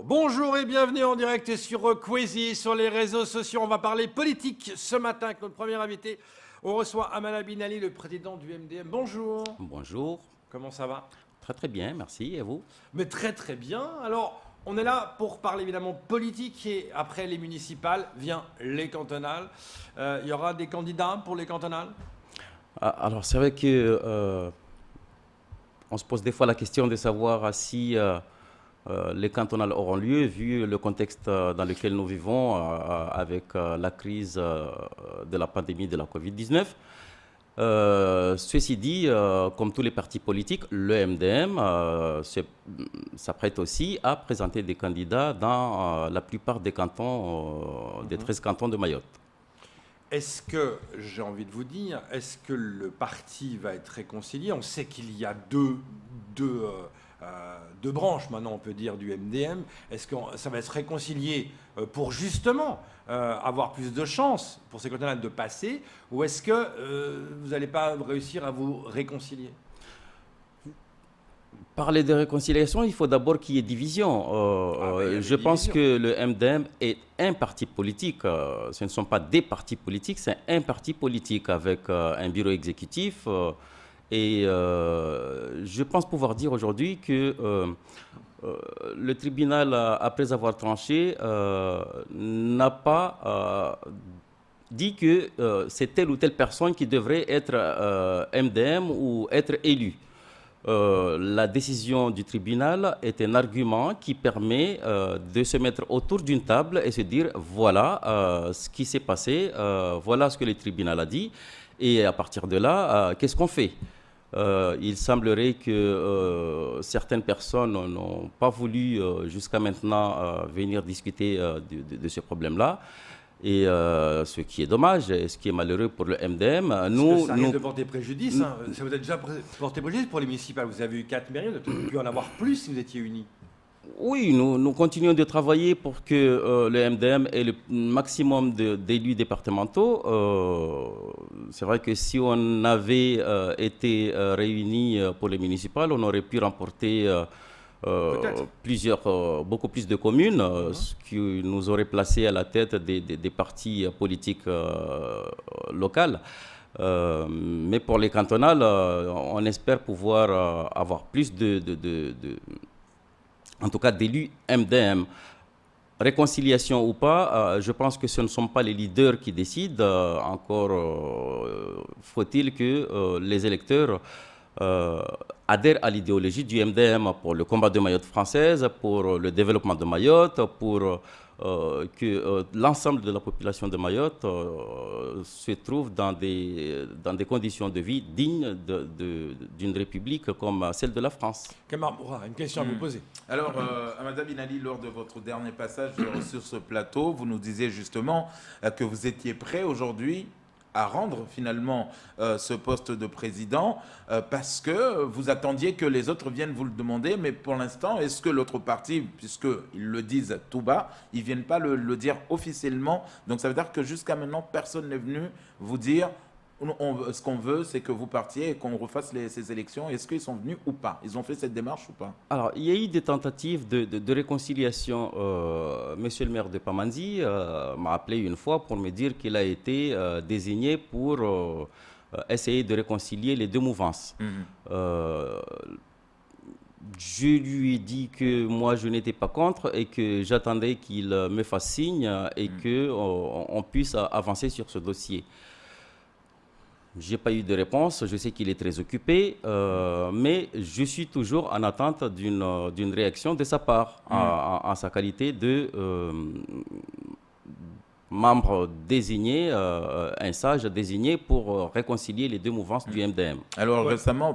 Bonjour et bienvenue en direct sur Quasi, sur les réseaux sociaux. On va parler politique ce matin avec notre premier invité. On reçoit Amala Binali, le président du MDM. Bonjour. Bonjour. Comment ça va? Très très bien, merci. Et vous? Mais très très bien. Alors, on est là pour parler évidemment politique et après les municipales vient les cantonales. Il y aura des candidats pour les cantonales? Alors c'est vrai que on se pose des fois la question de savoir si les cantonales auront lieu, vu le contexte dans lequel nous vivons avec la crise de la pandémie de la Covid-19. Ceci dit, comme tous les partis politiques, le MDM s'apprête aussi à présenter des candidats dans la plupart des cantons, des 13 cantons de Mayotte. Est-ce que, j'ai envie de vous dire, est-ce que le parti va être réconcilié? On sait qu'il y a deux branches, maintenant on peut dire, du MDM. Est-ce que ça va être réconcilié pour justement avoir plus de chances pour ces cantonales de passer? Ou est-ce que vous n'allez pas réussir à vous réconcilier? Parler de réconciliation, il faut d'abord qu'il y ait division. Je pense que le MDM est un parti politique. Ce ne sont pas des partis politiques, c'est un parti politique avec un bureau exécutif. Et je pense pouvoir dire aujourd'hui que le tribunal, après avoir tranché, n'a pas dit que c'est telle ou telle personne qui devrait être MDM ou être élue. La décision du tribunal est un argument qui permet de se mettre autour d'une table et se dire voilà ce qui s'est passé, voilà ce que le tribunal a dit, et à partir de là, qu'est-ce qu'on fait? Il semblerait que certaines personnes n'ont pas voulu jusqu'à maintenant venir discuter de ce problème-là. Et ce qui est dommage, et ce qui est malheureux pour le MDM, ça risque de porter préjudice. Ça vous a déjà porté préjudice pour les municipales. Vous avez eu 4 mairies, vous auriez pu en avoir plus si vous étiez unis. Oui, nous continuons de travailler pour que le MDM ait le maximum d'élus départementaux. C'est vrai que si on avait été réunis pour les municipales, on aurait pu remporter beaucoup plus de communes, ce qui nous aurait placé à la tête des partis politiques locaux. Mais pour les cantonales, on espère pouvoir avoir plus en tout cas d'élus MDM. Réconciliation ou pas, je pense que ce ne sont pas les leaders qui décident. Encore faut-il que les électeurs adhèrent à l'idéologie du MDM pour le combat de Mayotte française, pour le développement de Mayotte, pour que l'ensemble de la population de Mayotte se trouve dans des conditions de vie dignes d'une république comme celle de la France. Kamar Moura, une question à vous poser. Alors, Amala Binali, lors de votre dernier passage sur ce plateau, vous nous disiez justement que vous étiez prêt aujourd'hui à rendre finalement ce poste de président parce que vous attendiez que les autres viennent vous le demander, mais pour l'instant, est-ce que l'autre parti, puisqu'ils le disent tout bas, ils ne viennent pas le dire officiellement? Donc ça veut dire que jusqu'à maintenant, personne n'est venu vous dire ce qu'on veut, c'est que vous partiez et qu'on refasse ces élections. Est-ce qu'ils sont venus ou pas? Ils ont fait cette démarche ou pas? Alors, il y a eu des tentatives de réconciliation. Monsieur le maire de Pamandzi m'a appelé une fois pour me dire qu'il a été désigné pour essayer de réconcilier les deux mouvances. Je lui ai dit que moi, je n'étais pas contre et que j'attendais qu'il me fasse signe et qu'on puisse avancer sur ce dossier. Je n'ai pas eu de réponse, je sais qu'il est très occupé, mais je suis toujours en attente d'une réaction de sa part, en sa qualité de membre désigné, un sage désigné pour réconcilier les deux mouvances du MDM. Alors récemment,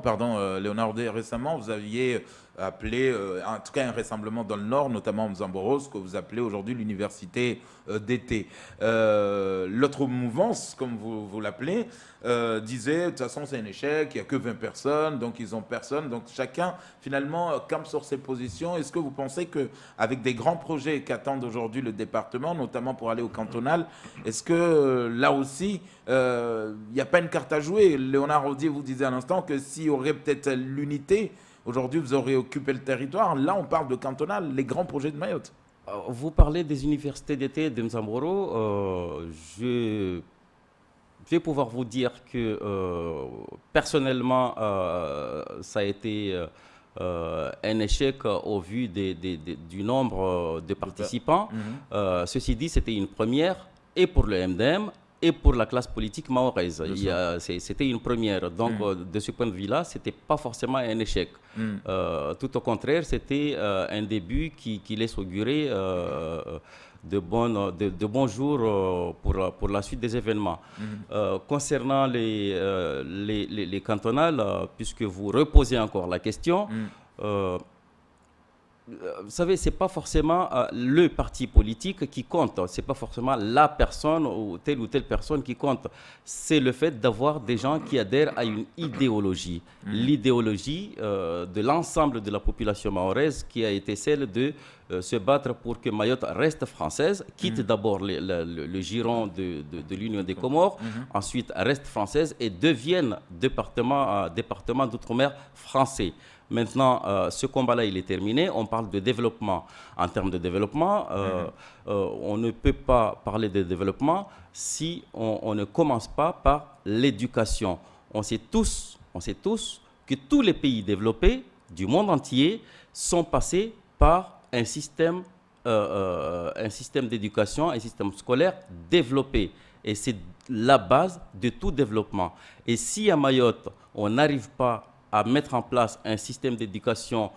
Léonard, récemment, vous aviez appelé, en tout cas un rassemblement dans le Nord, notamment en Mzamboros, que vous appelez aujourd'hui l'université d'été. L'autre mouvance, comme vous l'appelez, disait, de toute façon c'est un échec, il n'y a que 20 personnes, donc ils n'ont personne, donc chacun finalement campe sur ses positions. Est-ce que vous pensez qu'avec des grands projets qu'attendent aujourd'hui le département, notamment pour aller au cantonal, est-ce que là aussi, il n'y a pas une carte à jouer? Léonard Rodier vous disait à l'instant que s'il y aurait peut-être l'unité, Aujourd'hui, vous aurez occupé le territoire. Là, on parle de cantonal, les grands projets de Mayotte. Vous parlez des universités d'été de Mzamboro. Je vais pouvoir vous dire que personnellement, ça a été un échec au vu du nombre de participants. Ceci dit, c'était une première et pour le MDM et pour la classe politique mahoraise. C'était une première. Donc, de ce point de vue-là, ce n'était pas forcément un échec. Tout au contraire, c'était un début qui laisse augurer de bons jours pour la suite des événements. Concernant les cantonales, puisque vous reposez encore la question, vous savez, ce n'est pas forcément le parti politique qui compte, ce n'est pas forcément la personne ou telle personne qui compte. C'est le fait d'avoir des gens qui adhèrent à une idéologie. L'idéologie de l'ensemble de la population mahoraise qui a été celle de se battre pour que Mayotte reste française, quitte d'abord le giron de l'Union des Comores, ensuite reste française et devienne département d'outre-mer français. Maintenant, ce combat-là, il est terminé. On parle de développement. En termes de développement, on ne peut pas parler de développement si on ne commence pas par l'éducation. On sait tous que tous les pays développés du monde entier sont passés par un système d'éducation, un système scolaire développé. Et c'est la base de tout développement. Et si à Mayotte, on n'arrive pas à mettre en place un système d'éducation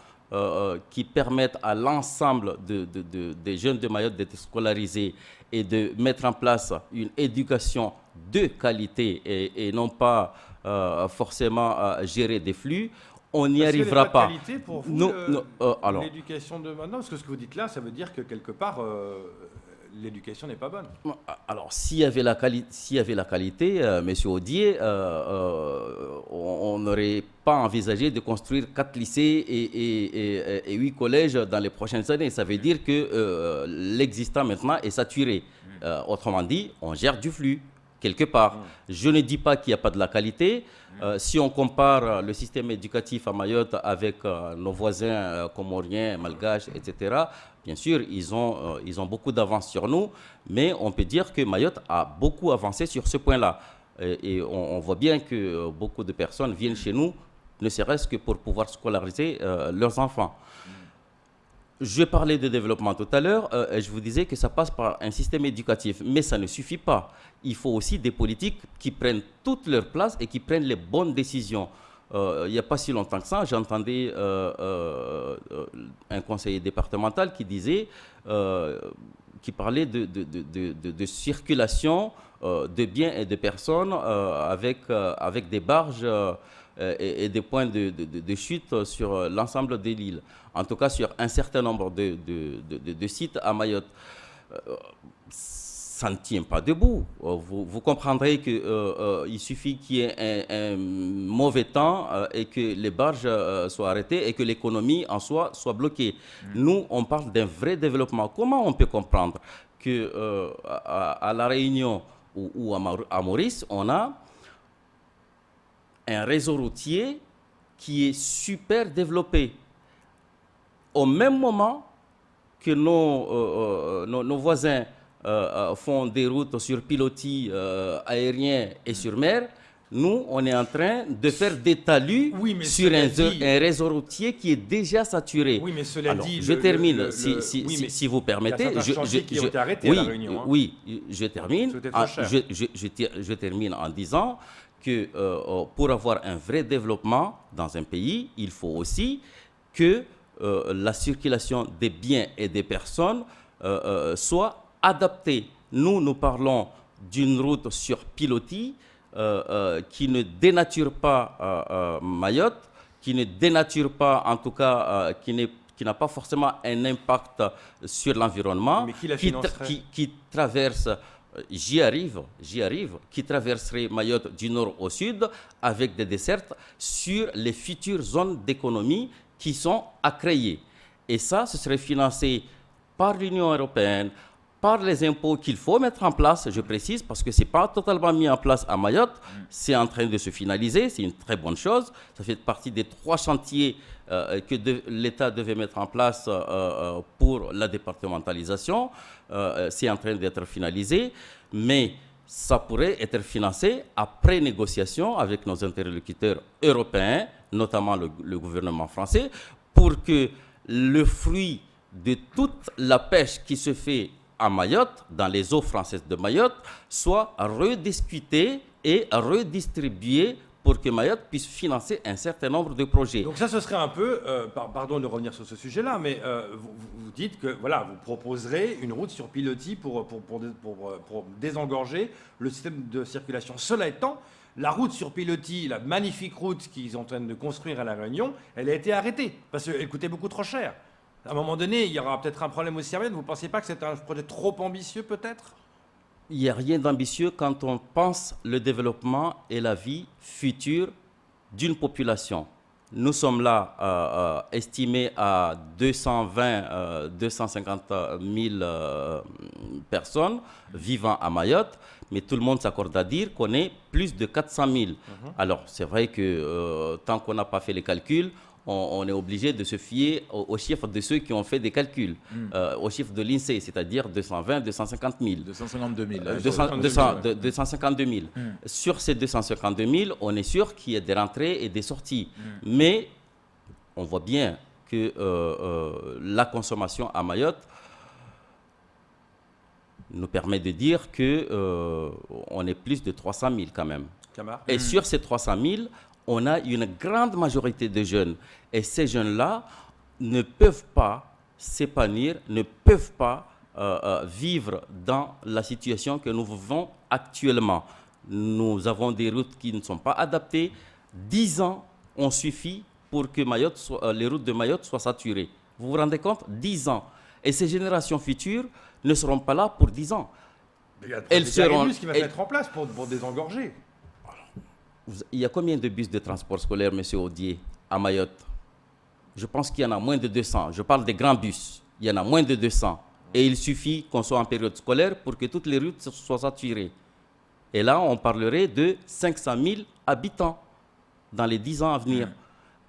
qui permette à l'ensemble des jeunes de Mayotte d'être scolarisés et de mettre en place une éducation de qualité et non pas forcément gérer des flux, on n'y arrivera pas. Est-ce qu'il n'y a pas de qualité pour vous, l'éducation de maintenant? Parce que ce que vous dites là, ça veut dire que quelque part, l'éducation n'est pas bonne. Alors, s'il y avait la qualité, Monsieur Audier, on n'aurait pas envisagé de construire 4 lycées et 8 collèges dans les prochaines années. Ça veut dire que l'existant maintenant est saturé. Autrement dit, on gère du flux quelque part. Je ne dis pas qu'il n'y a pas de la qualité. Si on compare le système éducatif à Mayotte avec nos voisins comoriens, malgaches, etc., bien sûr, ils ont beaucoup d'avance sur nous, mais on peut dire que Mayotte a beaucoup avancé sur ce point-là. Et on voit bien que beaucoup de personnes viennent chez nous, ne serait-ce que pour pouvoir scolariser leurs enfants. Je parlais de développement tout à l'heure, et je vous disais que ça passe par un système éducatif, mais ça ne suffit pas. Il faut aussi des politiques qui prennent toute leur place et qui prennent les bonnes décisions. Il n'y a pas si longtemps que ça, j'entendais un conseiller départemental qui disait, qui parlait de circulation de biens et de personnes avec des barges et des points de chute sur l'ensemble de l'île. En tout cas, sur un certain nombre de sites à Mayotte. Ça ne tient pas debout. Vous comprendrez qu'il suffit qu'il y ait un mauvais temps et que les barges soient arrêtées et que l'économie en soi soit bloquée. Nous, on parle d'un vrai développement. Comment on peut comprendre qu'à La Réunion ou à Maurice, on a un réseau routier qui est super développé. Au même moment que nos voisins font des routes sur pilotis aériens et sur mer, nous, on est en train de faire des talus sur un réseau routier qui est déjà saturé. Oui, mais cela dit... Je termine, si vous permettez. Il y a certains chantiers qui ont été arrêtés à La Réunion. Oui, je termine. Je termine en disant que pour avoir un vrai développement dans un pays, il faut aussi que la circulation des biens et des personnes soit adaptée. Nous parlons d'une route sur pilotis qui ne dénature pas Mayotte, qui ne dénature pas, en tout cas, qui n'a pas forcément un impact sur l'environnement, qui traverse... J'y arrive, qui traverserait Mayotte du nord au sud avec des dessertes sur les futures zones d'économie qui sont à créer. Et ça, ce serait financé par l'Union européenne, par les impôts qu'il faut mettre en place, je précise, parce que ce n'est pas totalement mis en place à Mayotte, c'est en train de se finaliser, c'est une très bonne chose. Ça fait partie des 3 chantiers que l'État devait mettre en place pour la départementalisation. C'est en train d'être finalisé, mais ça pourrait être financé après négociation avec nos interlocuteurs européens, notamment le gouvernement français, pour que le fruit de toute la pêche qui se fait à Mayotte, dans les eaux françaises de Mayotte, soit rediscuté et redistribué pour que Mayotte puisse financer un certain nombre de projets. Donc ça, ce serait un peu, pardon de revenir sur ce sujet-là, mais vous dites que voilà, vous proposerez une route sur pilotis pour désengorger le système de circulation. Cela étant, la route sur pilotis, la magnifique route qu'ils sont en train de construire à La Réunion, elle a été arrêtée parce qu'elle coûtait beaucoup trop cher. À un moment donné, il y aura peut-être un problème aussi à Mayotte. Vous ne pensez pas que c'est un projet trop ambitieux, peut-être ? Il n'y a rien d'ambitieux quand on pense le développement et la vie future d'une population. Nous sommes là estimés à 250 000 personnes vivant à Mayotte, mais tout le monde s'accorde à dire qu'on est plus de 400 000. Alors, c'est vrai que tant qu'on n'a pas fait les calculs, on est obligé de se fier aux chiffres de ceux qui ont fait des calculs, aux chiffres de l'INSEE, c'est-à-dire 220 250 000. 252 000. 252 000. Sur ces 252 000, on est sûr qu'il y a des rentrées et des sorties. Mais on voit bien que la consommation à Mayotte nous permet de dire qu'on est plus de 300 000 quand même. Et sur ces 300 000, on a une grande majorité de jeunes. Et ces jeunes-là ne peuvent pas s'épanouir, ne peuvent pas vivre dans la situation que nous vivons actuellement. Nous avons des routes qui ne sont pas adaptées. 10 ans ont suffi pour que les routes de Mayotte soient saturées. Vous vous rendez compte ? 10 ans. Et ces générations futures ne seront pas là pour 10 ans. Il y a le qui va se mettre en place pour désengorger. Il y a combien de bus de transport scolaire, M. Audier, à Mayotte? Je pense qu'il y en a moins de 200. Je parle des grands bus. Il y en a moins de 200. Et il suffit qu'on soit en période scolaire pour que toutes les routes soient saturées. Et là, on parlerait de 500 000 habitants dans les 10 ans à venir.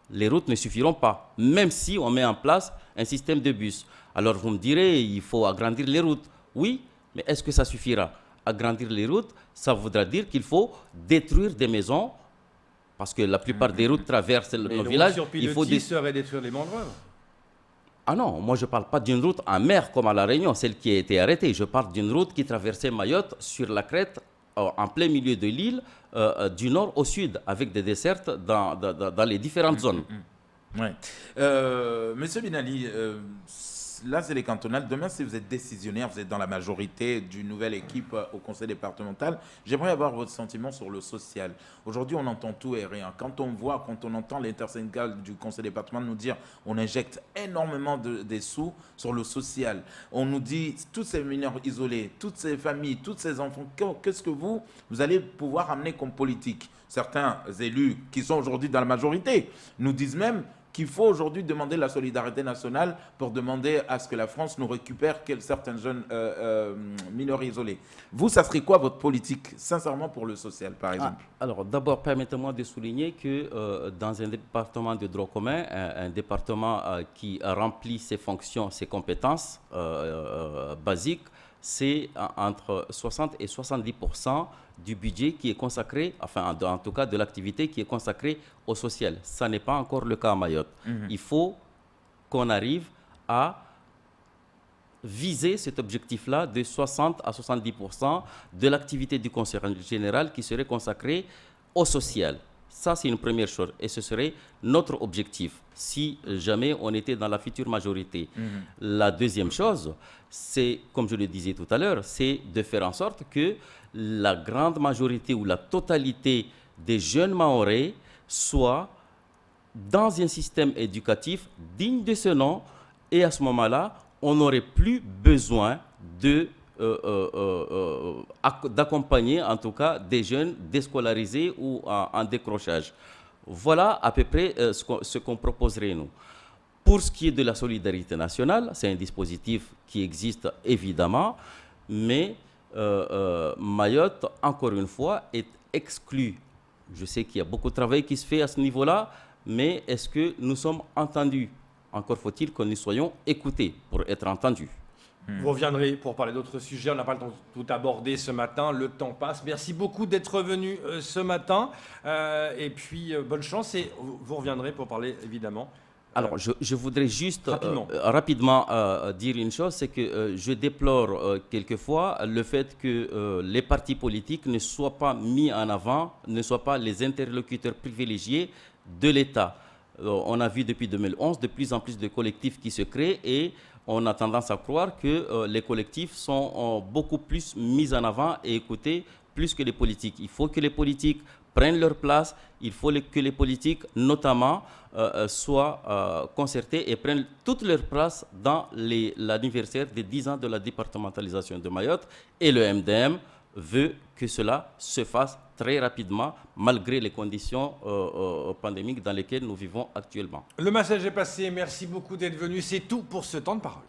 Les routes ne suffiront pas, même si on met en place un système de bus. Alors vous me direz, il faut agrandir les routes. Oui, mais est-ce que ça suffira? Agrandir les routes, ça voudra dire qu'il faut détruire des maisons, parce que la plupart des routes traversent nos villages. Il faut détruire les mangroves. Ah non, moi je ne parle pas d'une route en mer comme à La Réunion, celle qui a été arrêtée. Je parle d'une route qui traversait Mayotte sur la crête, en plein milieu de l'île, du nord au sud, avec des dessertes dans les différentes zones. Ouais. Monsieur Binali, là, c'est les cantonales. Demain, si vous êtes décisionnaire, vous êtes dans la majorité d'une nouvelle équipe au conseil départemental, j'aimerais avoir votre sentiment sur le social. Aujourd'hui, on entend tout et rien. Quand on entend l'intersyndical du conseil départemental nous dire on injecte énormément des sous sur le social, on nous dit tous ces mineurs isolés, toutes ces familles, tous ces enfants, qu'est-ce que vous allez pouvoir amener comme politique? Certains élus qui sont aujourd'hui dans la majorité nous disent même qu'il faut aujourd'hui demander la solidarité nationale pour demander à ce que la France nous récupère certains jeunes mineurs isolés. Vous, ça serait quoi votre politique, sincèrement, pour le social, par exemple? Alors, d'abord, permettez-moi de souligner que dans un département de droit commun, un département qui remplit ses fonctions, ses compétences basiques, c'est entre 60 et 70% du budget qui est consacré, enfin en tout cas de l'activité qui est consacrée au social. Ça n'est pas encore le cas à Mayotte. Il faut qu'on arrive à viser cet objectif-là de 60 à 70% de l'activité du conseil général qui serait consacrée au social. Ça, c'est une première chose et ce serait notre objectif si jamais on était dans la future majorité. La deuxième chose, c'est, comme je le disais tout à l'heure, c'est de faire en sorte que la grande majorité ou la totalité des jeunes Mahorais soient dans un système éducatif digne de ce nom et à ce moment-là, on n'aurait plus besoin d'accompagner en tout cas des jeunes déscolarisés ou en décrochage. Voilà à peu près ce qu'on proposerait nous. Pour ce qui est de la solidarité nationale, c'est un dispositif qui existe évidemment, mais Mayotte, encore une fois, est exclue. Je sais qu'il y a beaucoup de travail qui se fait à ce niveau-là, mais est-ce que nous sommes entendus? Encore faut-il que nous soyons écoutés pour être entendus. Vous reviendrez pour parler d'autres sujets. On n'a pas le temps de tout aborder ce matin. Le temps passe. Merci beaucoup d'être venu ce matin. Et puis, bonne chance. Et vous reviendrez pour parler, évidemment. Alors, je voudrais juste rapidement dire une chose, c'est que je déplore quelquefois le fait que les partis politiques ne soient pas mis en avant, ne soient pas les interlocuteurs privilégiés de l'État. On a vu depuis 2011 de plus en plus de collectifs qui se créent et on a tendance à croire que les collectifs sont beaucoup plus mis en avant et écoutés plus que les politiques. Il faut que les politiques prennent leur place, il faut que les politiques, notamment, soient concertés et prennent toute leur place dans l'anniversaire des 10 ans de la départementalisation de Mayotte. Et le MDM veut que cela se fasse très rapidement, malgré les conditions pandémiques dans lesquelles nous vivons actuellement. Le message est passé. Merci beaucoup d'être venu. C'est tout pour ce temps de parole.